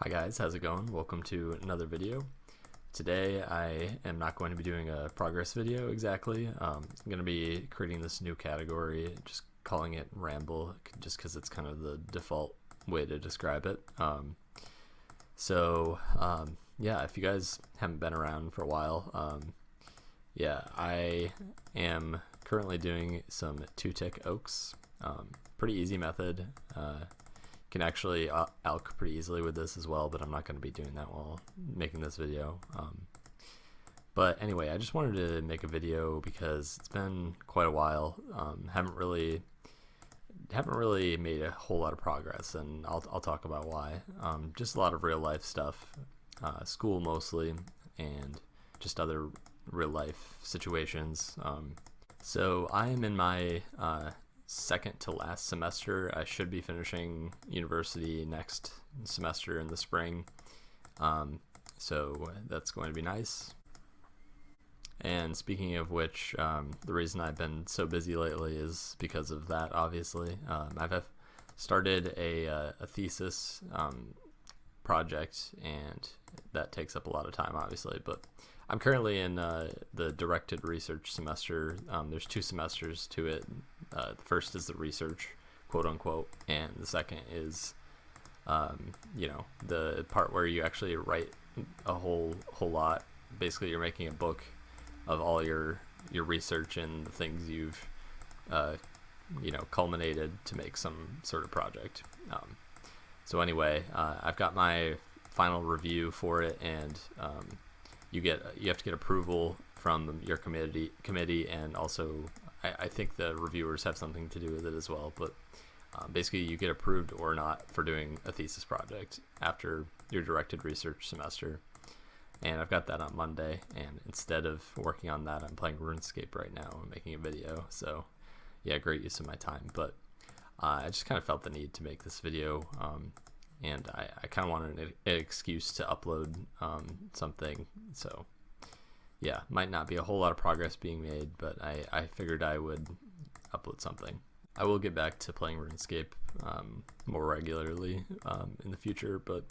Hi guys, how's it going? Welcome to another video. Today I am not going to be doing a progress video exactly. I'm going to be creating this new category, just calling it Ramble, just because it's kind of the default way to describe it. Yeah, if you guys haven't been around for a while, yeah, I am currently doing some two-tick oaks. Pretty easy method. Can actually alk pretty easily with this as well, but I'm not going to be doing that while making this video. But anyway, I just wanted to make a video because it's been quite a while. Haven't really made a whole lot of progress, and I'll talk about why. Just a lot of real life stuff, school mostly, and just other real life situations. So I am in my second to last semester. I should be finishing university next semester in the spring, so that's going to be nice. And speaking of which, the reason I've been so busy lately is because of that, obviously. I've started a thesis project, and that takes up a lot of time, obviously, but I'm currently in the directed research semester. There's 2 semesters to it. The first is the research, quote unquote, and the second is, the part where you actually write a whole lot. Basically, you're making a book of all your research and the things you've, culminated to make some sort of project. So anyway, I've got my final review for it, and you have to get approval from your committee, and also I think the reviewers have something to do with it as well. But basically, you get approved or not for doing a thesis project after your directed research semester. And I've got that on Monday, and instead of working on that, I'm playing RuneScape right now and making a video. So yeah, great use of my time. But I just kind of felt the need to make this video, and I kind of wanted an excuse to upload something. So yeah, might not be a whole lot of progress being made, but I figured I would upload something. I will get back to playing RuneScape more regularly in the future, but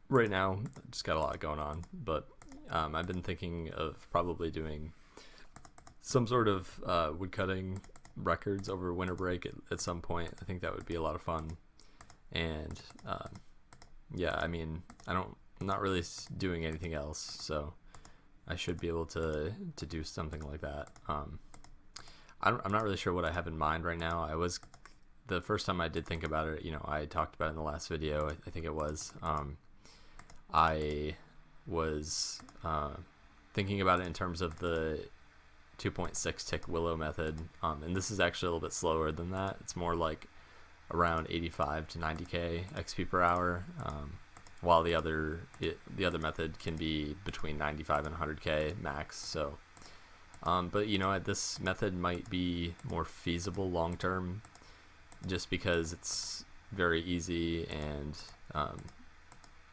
right now I just got a lot going on. But I've been thinking of probably doing some sort of woodcutting records over winter break at some point. I think that would be a lot of fun. And yeah, I mean, I'm not really doing anything else, so I should be able to do something like that. I'm not really sure what I have in mind right now. The first time I did think about it, I talked about it in the last video, I think it was. I was thinking about it in terms of the 2.6 tick willow method, and this is actually a little bit slower than that. It's more like around 85 to 90k XP per hour, while the other method can be between 95 and 100k max. So but this method might be more feasible long term, just because it's very easy, and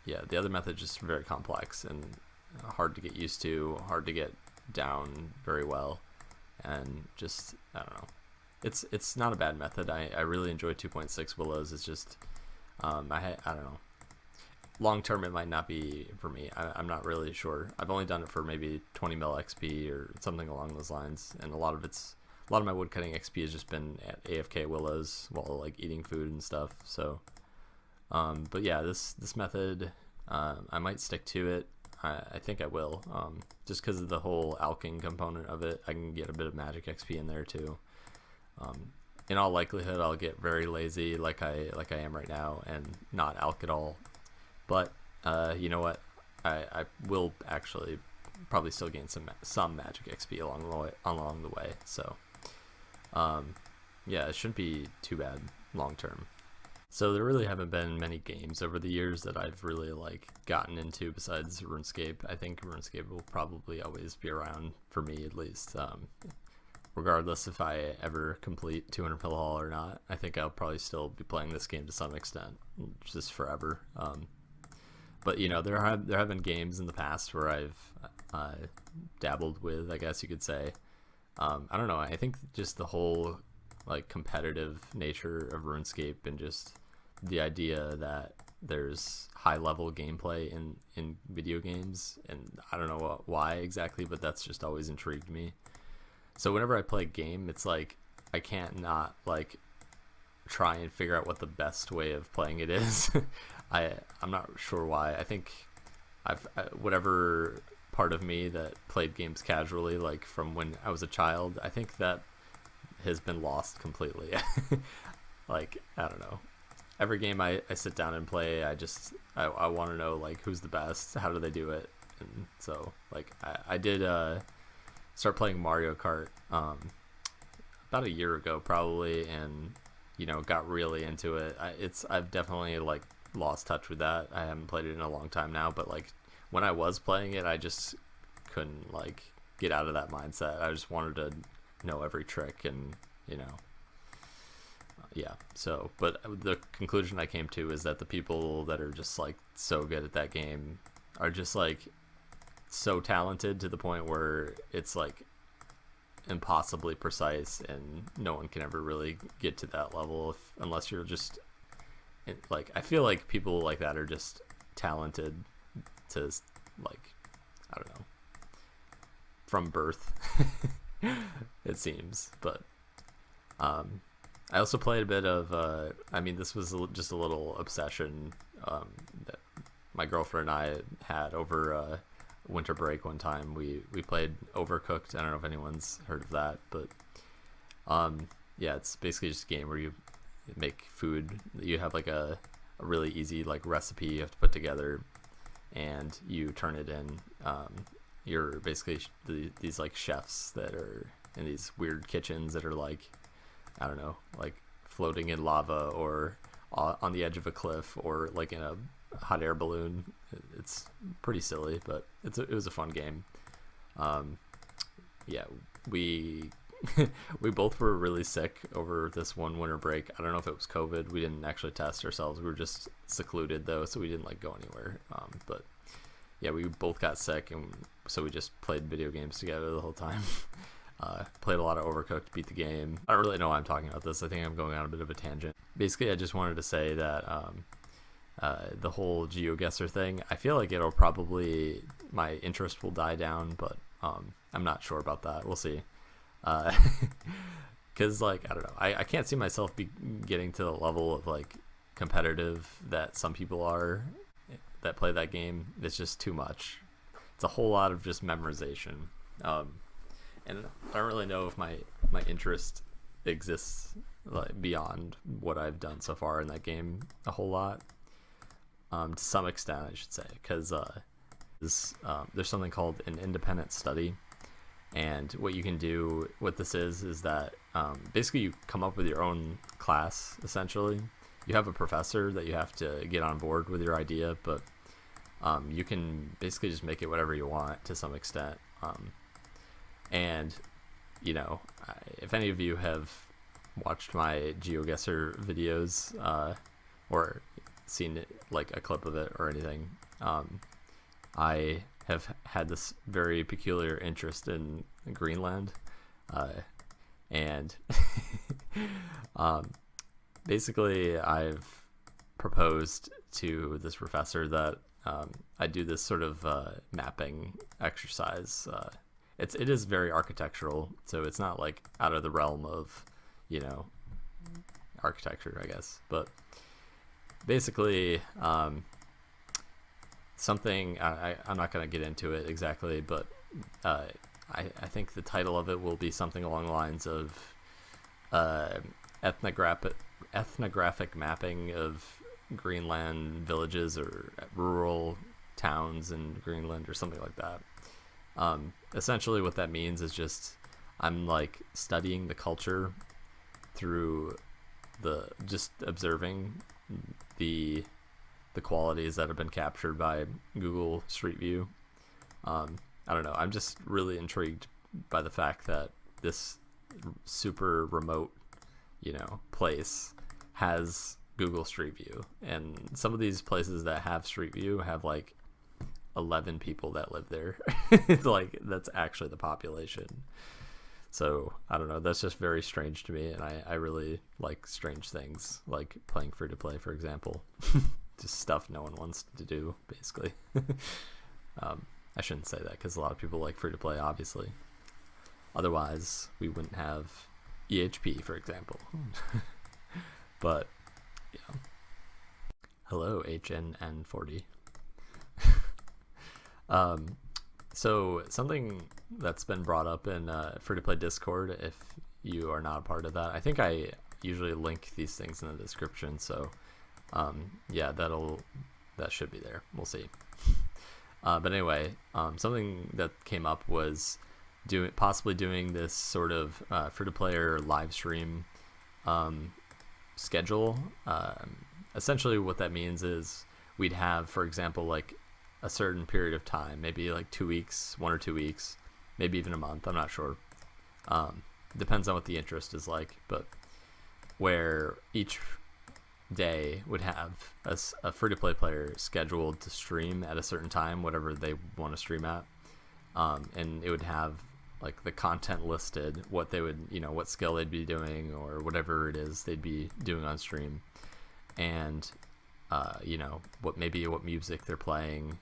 yeah, the other method is just very complex and hard to get used to, hard to get down very well, and just, I don't know. It's not a bad method. I really enjoy 2.6 willows. It's just I don't know. Long term, it might not be for me. I'm not really sure. I've only done it for maybe 20 mil XP or something along those lines, and a lot of my woodcutting XP has just been at AFK willows while like eating food and stuff. So, but yeah, this method, I might stick to it. I think I will, just because of the whole alking component of it. I can get a bit of magic XP in there too. In all likelihood, I'll get very lazy like I am right now and not alk at all. But you know what? I will actually probably still gain some magic XP along the way. So yeah, it shouldn't be too bad long term. So there really haven't been many games over the years that I've really gotten into besides RuneScape. I think RuneScape will probably always be around for me, at least. Regardless if I ever complete 200 pill haul or not, I think I'll probably still be playing this game to some extent, just forever. But there have been games in the past where I've dabbled with, I guess you could say. I don't know. I think just the whole competitive nature of RuneScape, and just the idea that there's high level gameplay in video games, and I don't know why exactly, but that's just always intrigued me. So whenever I play a game, it's like I can't not like try and figure out what the best way of playing it is. I'm not sure why. I think whatever part of me that played games casually, like from when I was a child, I think that has been lost completely. Like, I don't know. Every game I sit down and play, I want to know like who's the best, how do they do it, and so like I did start playing Mario Kart about a year ago probably, and got really into it. I've definitely like lost touch with that. I haven't played it in a long time now, but like when I was playing it, I just couldn't like get out of that mindset. I just wanted to know every trick, and yeah. So, but the conclusion I came to is that the people that are just like so good at that game are just like so talented to the point where it's like impossibly precise, and no one can ever really get to that level unless you're just like, I feel like people like that are just talented to like, I don't know, from birth. It seems. But I also played a bit of this was just a little obsession that my girlfriend and I had over winter break one time. We played Overcooked. I don't know if anyone's heard of that, but yeah, it's basically just a game where you make food. You have like a really easy like recipe you have to put together, and you turn it in. You're basically these like chefs that are in these weird kitchens that are like, I don't know, like floating in lava or on the edge of a cliff or like in a hot air balloon. It's pretty silly, but it was a fun game. Yeah, we we both were really sick over this one winter break. I don't know if it was COVID. We didn't actually test ourselves. We were just secluded though, so we didn't like go anywhere. But yeah, we both got sick, and so we just played video games together the whole time. Played a lot of Overcooked, beat the game. I don't really know why I'm talking about this. I think I'm going on a bit of a tangent. Basically, I just wanted to say that the whole GeoGuessr thing, I feel like it'll probably, my interest will die down, but I'm not sure about that. We'll see. Because like, I don't know, I can't see myself getting to the level of like competitive that some people are that play that game. It's just too much. It's a whole lot of just memorization. And I don't really know if my interest exists like beyond what I've done so far in that game a whole lot. To some extent, I should say, because there's something called an independent study, and what you can do, what this is that basically you come up with your own class. Essentially, you have a professor that you have to get on board with your idea, but you can basically just make it whatever you want to some extent. And if any of you have watched my GeoGuessr videos or seen it, like a clip of it or anything, I have had this very peculiar interest in Greenland, and basically I've proposed to this professor that I do this sort of mapping exercise. It is very architectural, so it's not like out of the realm of architecture, I guess, but basically something I'm not going to get into it exactly, but I think the title of it will be something along the lines of ethnographic mapping of Greenland villages or rural towns in Greenland or something like that. Essentially what that means is just I'm like studying the culture through just observing the qualities that have been captured by Google Street View. I don't know, I'm just really intrigued by the fact that this super remote place has Google Street View, and some of these places that have Street View have like 11 people that live there. It's like that's actually the population. So I don't know, that's just very strange to me, and I really like strange things, like playing free to play, for example. just stuff no one wants to do, basically. I shouldn't say that because a lot of people like free to play, obviously. Otherwise, we wouldn't have EHP, for example. But yeah. Hello, HNN40. So something that's been brought up in free to play Discord, if you are not a part of that, I think I usually link these things in the description. So yeah, that should be there. We'll see. But anyway, something that came up was possibly doing this sort of free-to-player live stream schedule. Essentially what that means is we'd have, for example, like a certain period of time, maybe like 2 weeks, 1 or 2 weeks, maybe even a month, I'm not sure. Depends on what the interest is like, but where each day would have a free-to-play player scheduled to stream at a certain time, whatever they want to stream at, and it would have like the content listed, what they would, what skill they'd be doing or whatever it is they'd be doing on stream, and what music they're playing,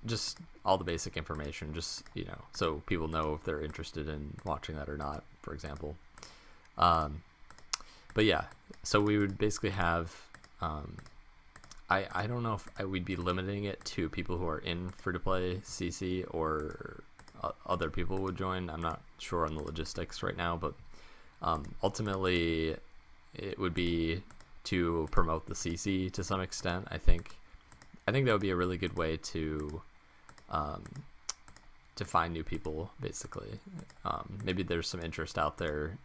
just all the basic information, just so people know if they're interested in watching that or not, for example. But yeah, so we would basically have, I don't know if we'd be limiting it to people who are in free-to-play CC or other people would join. I'm not sure on the logistics right now, but ultimately it would be to promote the CC to some extent. I think that would be a really good way to find new people, basically. Maybe there's some interest out there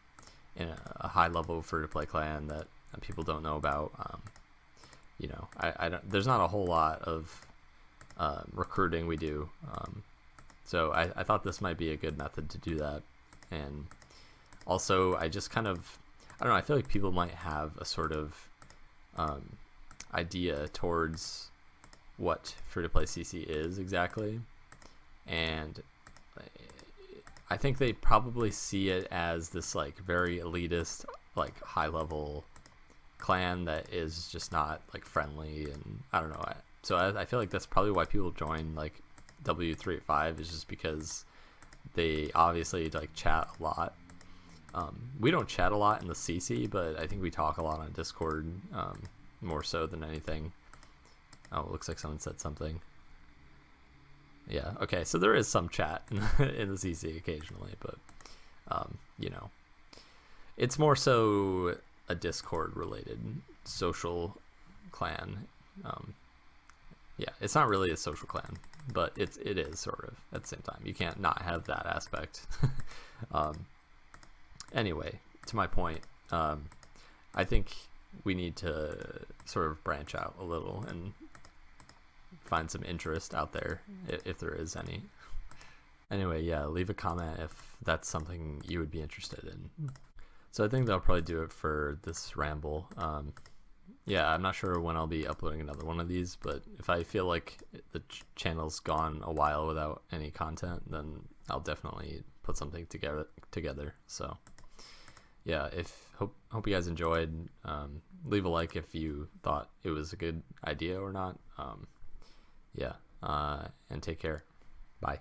in a high level free-to-play clan that people don't know about. There's not a whole lot of recruiting we do, so I thought this might be a good method to do that. And also, I just kind of, I don't know, I feel like people might have a sort of idea towards what free-to-play CC is exactly, and I think they probably see it as this like very elitist, like high-level clan that is just not like friendly, and I don't know. So I feel like that's probably why people join like W385, is just because they obviously like chat a lot. We don't chat a lot in the CC, but I think we talk a lot on Discord, more so than anything. Oh, it looks like someone said something. Yeah, okay, so there is some chat in the CC occasionally, but it's more so a Discord related social clan. Yeah, it's not really a social clan, but it is sort of at the same time. You can't not have that aspect. Anyway, to my point, I think we need to sort of branch out a little and find some interest out there, if there is any. Anyway, yeah, leave a comment if that's something you would be interested in. So I think that'll probably do it for this ramble. Yeah, I'm not sure when I'll be uploading another one of these, but if I feel like the channel's gone a while without any content, then I'll definitely put something together. So yeah, hope you guys enjoyed. Leave a like if you thought it was a good idea or not. Yeah, and take care. Bye.